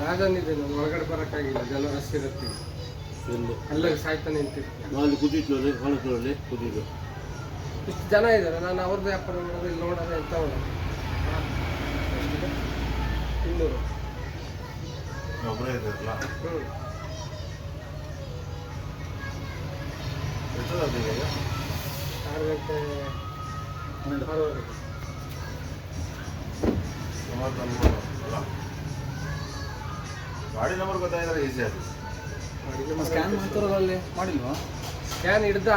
ರಾಜನಿದೆ, ನಾನು ಒಳಗಡೆ ಬರೋಕ್ಕಾಗಿಲ್ಲ, ಜನ ರಶ್ ಇರುತ್ತೆ. ಅಲ್ಲೇ ಸಾಯ್ತಾನೆ ನಿಂತಿರ್ತೀನಿ. ಅಲ್ಲಿ ಕೂತಿತ್ತು ಹೊಲದಲ್ಲಿ ಕೂತಿದ್ದು. ಇಷ್ಟು ಜನ ಇದ್ದಾರೆ, ನಾನು ಅವ್ರದ್ದು ವ್ಯಾಪಾರ ಮಾಡೋದು, ಇಲ್ಲಿ ನೋಡೋದು ಎಂತ ಮಾಡೋದು. 200 ಒಬ್ಬರೇ ಇದ್ದಾರಲ್ಲ. ಎಷ್ಟೊತ್ತಾಗ್ತದೆ ಈಗ? 6 ಗಂಟೆ 6:30. ಅಲ್ಲ ಗಾಡಿ ನಂಬರ್ ಗೊತ್ತಾಗಿದ್ರೆ ಈಸಿ ಆಗ್ತದೆ. ಸ್ಕ್ಯಾನ್ ಮಾಡ್ತಾರಲ್ಲಿ ಮಾಡಿಲ್ವಾ? ಸ್ಕ್ಯಾನ್ ಹಿಡ್ದ,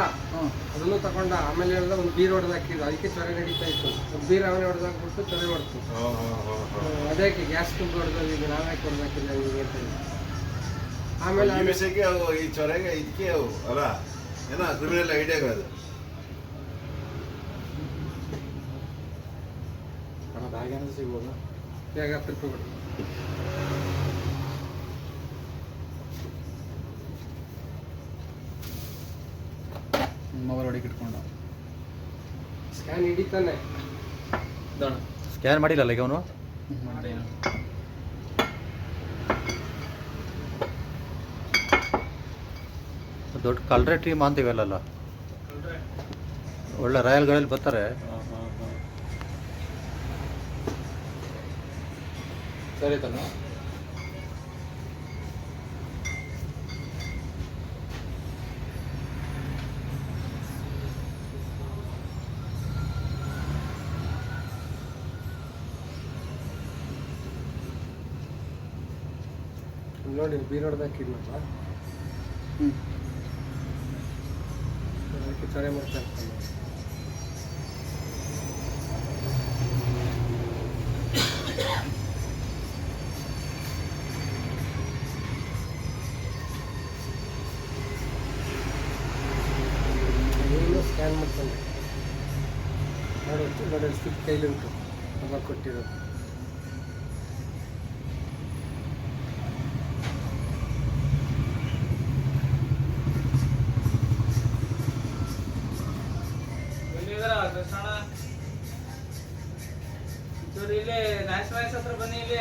ಅದನ್ನು ತಗೊಂಡ, ಆಮೇಲೆ ಹೇಳ್ದ ಒಂದು ಬೀರ್ ಹೊಡೆದು ಹಾಕಿದ್ದು, ಅದಕ್ಕೆ ಚೊರೆ ನಡೀತಾ ಇತ್ತು. ಒಂದು ಬೀರ್ ಅವನೇ ಹೊಡೆದಾಕ್ಬಿಟ್ಟು ಚೊರೆ ಹೊಡ್ತು. ಅದಕ್ಕೆ ಗ್ಯಾಸ್ ತುಂಬ ಹೊಡೆದ, ಈಗ ನಾವ್ಯಾಕೆ ಹೊಡೆದಾಕಿಲ್ಲ ಹೀಗೆ ಅಂತ ಹೇಳಿ. ಆಮೇಲೆ ಈ ಚೊರೆಗೆ ಇದಕ್ಕೆ ಅವು ಅಲ್ಲ ಏನೋ ಕ್ರಿಮಿನಲ್ ಐಡಿಯಾಗಳು. ಬ್ಯಾಗ್ ಏನಾದ್ರು ಸಿಗ್ಬೋದಾ? ಬೇಗ 10 ರೂಪಾಯಿ ಕೊಡು. ಮೊಬೈಲ್ ಹೊಡಿಗೆ ಇಟ್ಕೊಂಡ ಸ್ಕ್ಯಾನ್ ಹಿಡಿತಾನೆ. ಸ್ಕ್ಯಾನ್ ಮಾಡಿಲ್ಲಲ್ಲ ಈಗ ಅವನು? ದೊಡ್ಡ ಕಲ್ರೆ ಟೀಮ್ ಅಂತೀವಲ್ಲ, ಒಳ್ಳೆ ರಾಯಲ್ಗಳಲ್ಲಿ ಬರ್ತಾರೆ. ಸರಿ ತಾನ ನೋಡಿ, ಬೀರ್ ಹೊಡೆದು ಹಾಕಿದ್ನಲ್ಲ, ಅದಕ್ಕೆ ಚೊರೆ ಮಾಡ್ತಾ ಇರ್ತಾನೆ. ಸ್ಕ್ಯಾನ್ ಮಾಡ್ತಾನೆ. ನೋಡಿ ಸ್ಟಿಕ್ ಕೈಲಿ ಉಂಟು, ನಂಬರ್ ಕೊಟ್ಟಿರೋದು. ಇಲ್ಲಿ ನ್ಯಾಷನಲ್ ಹತ್ರ ಬನ್ನಿ. ಇಲ್ಲಿ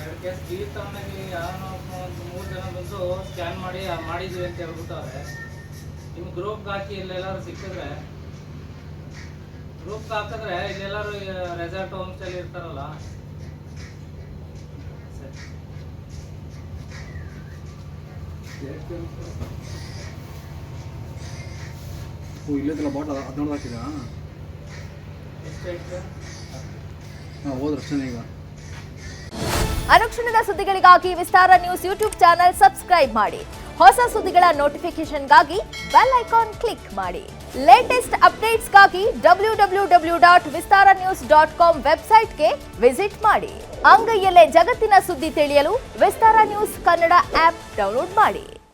2 ಕೇಸ್ ಬೀರ್ ತಗೊಂಡಾಗಿ ಯಾವನೋ 3 ಜನ ಬಂದು ಸ್ಕ್ಯಾನ್ ಮಾಡಿದ್ವಿ ಅಂತ ಹೇಳ್ಬಿಟ್ಟವ್ರೆ. ನಿಮ್ಮ ಗ್ರೂಪ್ಗೆ ಹಾಕಿ ಇಲ್ಲೆಲ್ಲರೂ ಸಿಕ್ಕಿದ್ರೆ, ಗ್ರೂಪ್ಗೆ ಹಾಕಿದ್ರೆ ಇಲ್ಲೆಲ್ಲರೂ ರೆಸಾರ್ಟ್ ಹೋಮ್ ಸ್ಟೇಲಿ ಇರ್ತಾರಲ್ಲ. ಇಲ್ಲದಲ್ಲ ಬಾಟಲ್ 14 ಹಾಕಿದಾ? ಹೋದ್ರಷ್ಟೇ ಈಗ. ಅನುಕ್ಷಣದ ಸುದ್ದಿಗಳಿಗಾಗಿ ವಿಸ್ತಾರ ನ್ಯೂಸ್ ಯೂಟ್ಯೂಬ್ ಚಾನೆಲ್ ಸಬ್ಸ್ಕ್ರೈಬ್ ಮಾಡಿ. ಹೊಸ ಸುದ್ದಿಗಳ ನೋಟಿಫಿಕೇಶನ್ಗಾಗಿ ಬೆಲ್ ಐಕಾನ್ ಕ್ಲಿಕ್ ಮಾಡಿ. ಲೇಟೆಸ್ಟ್ ಅಪ್ಡೇಟ್ಸ್ಗಾಗಿ www.vistaranews.com ವೆಬ್ಸೈಟ್ಗೆ ವಿಸಿಟ್ ಮಾಡಿ. ಅಂಗೈಯಲ್ಲೇ ಜಗತ್ತಿನ ಸುದ್ದಿ ತಿಳಿಯಲು ವಿಸ್ತಾರ ನ್ಯೂಸ್ ಕನ್ನಡ ಆಪ್ ಡೌನ್ಲೋಡ್ ಮಾಡಿ.